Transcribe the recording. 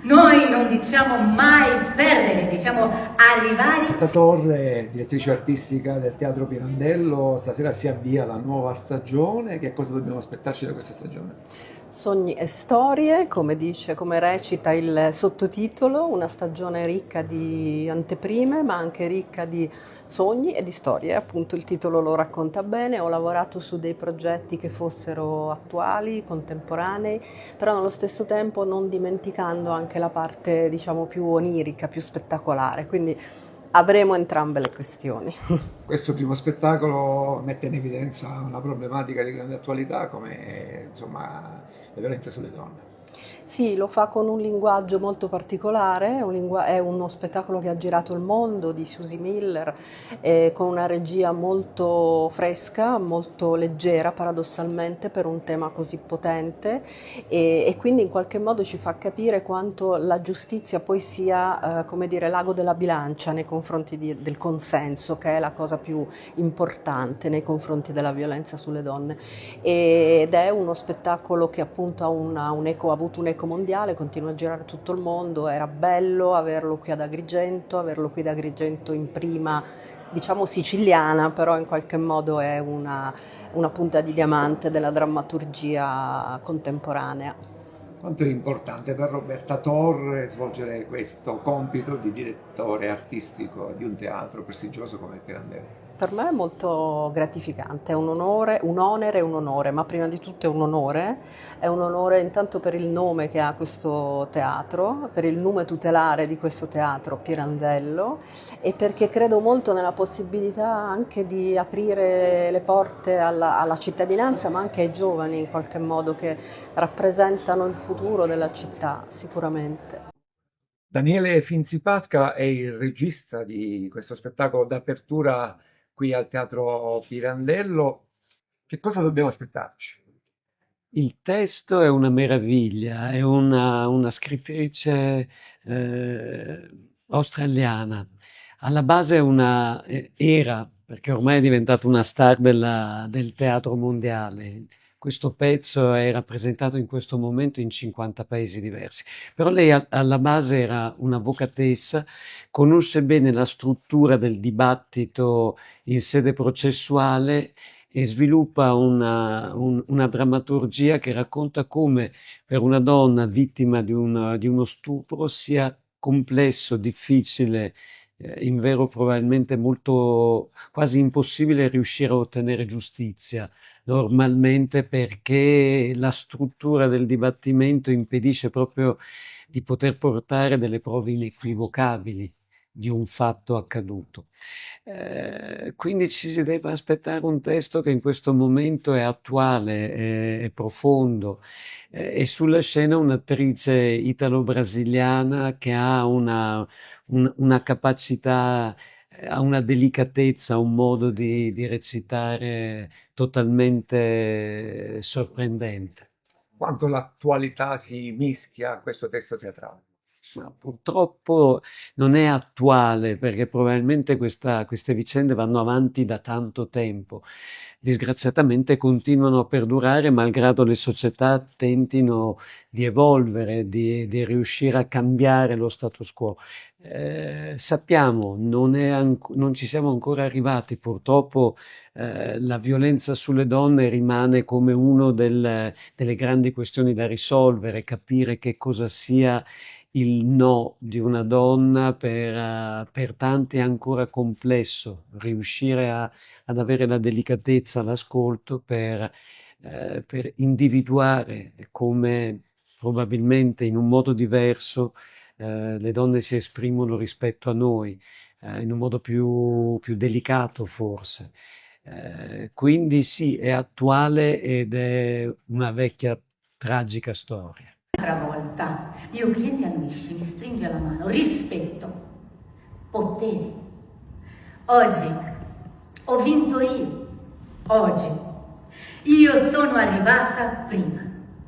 Noi non diciamo mai perdere, diciamo arrivare. Marta Torre, direttrice artistica del Teatro Pirandello, stasera si avvia la nuova stagione. Che cosa dobbiamo aspettarci da questa stagione? Sogni e storie, come dice, come recita il sottotitolo, una stagione ricca di anteprime, ma anche ricca di sogni e di storie. Appunto, il titolo lo racconta bene. Ho lavorato su dei progetti che fossero attuali, contemporanei, però nello stesso tempo non dimenticando anche la parte, diciamo, più onirica, più spettacolare. Quindi avremo entrambe le questioni. Questo primo spettacolo mette in evidenza una problematica di grande attualità come insomma, le violenze sulle donne. Sì, lo fa con un linguaggio molto particolare, è uno spettacolo che ha girato il mondo di Susie Miller, con una regia molto fresca, molto leggera paradossalmente per un tema così potente e quindi in qualche modo ci fa capire quanto la giustizia poi sia, come dire, l'ago della bilancia nei confronti del consenso, che è la cosa più importante nei confronti della violenza sulle donne. Ed è uno spettacolo che appunto ha avuto un eco mondiale, continua a girare tutto il mondo. Era bello averlo qui ad Agrigento, averlo qui ad Agrigento in prima, diciamo siciliana, però in qualche modo è una punta di diamante della drammaturgia contemporanea. Quanto è importante per Roberta Torre svolgere questo compito di direttore artistico di un teatro prestigioso come il Pirandello? Per me è molto gratificante, è un onore, un onere e un onore, ma prima di tutto è un onore intanto per il nome che ha questo teatro, per il nome tutelare di questo teatro, Pirandello, e perché credo molto nella possibilità anche di aprire le porte alla cittadinanza, ma anche ai giovani in qualche modo che rappresentano il futuro della città, sicuramente. Daniele Finzi-Pasca è il regista di questo spettacolo d'apertura qui al Teatro Pirandello. Che cosa dobbiamo aspettarci? Il testo è una meraviglia, è una scrittrice australiana. Alla base è era, perché ormai è diventata una star del teatro mondiale. Questo pezzo è rappresentato in questo momento in 50 paesi diversi. Però lei alla base era un'avvocatessa, conosce bene la struttura del dibattito in sede processuale e sviluppa una drammaturgia che racconta come per una donna vittima di uno stupro sia complesso, difficile, invero probabilmente molto quasi impossibile riuscire a ottenere giustizia, normalmente perché la struttura del dibattimento impedisce proprio di poter portare delle prove inequivocabili di un fatto accaduto. Quindi ci si deve aspettare un testo che in questo momento è attuale, è profondo, e sulla scena un'attrice italo-brasiliana che ha una capacità, ha una delicatezza, un modo di recitare totalmente sorprendente. Quanto l'attualità si mischia a questo testo teatrale? Ma purtroppo non è attuale perché probabilmente queste vicende vanno avanti da tanto tempo. Disgraziatamente continuano a perdurare malgrado le società tentino di evolvere, di riuscire a cambiare lo status quo. Sappiamo, non ci siamo ancora arrivati. Purtroppo la violenza sulle donne rimane come una delle grandi questioni da risolvere, capire che cosa sia il no di una donna per tanti è ancora complesso, riuscire ad avere la delicatezza, l'ascolto per individuare come probabilmente in un modo diverso le donne si esprimono rispetto a noi, in un modo più delicato forse. Quindi sì, è attuale ed è una vecchia tragica storia. Un'altra volta, io cliente annuisce, mi stringe la mano, rispetto, potere. Oggi ho vinto io, oggi io sono arrivata prima.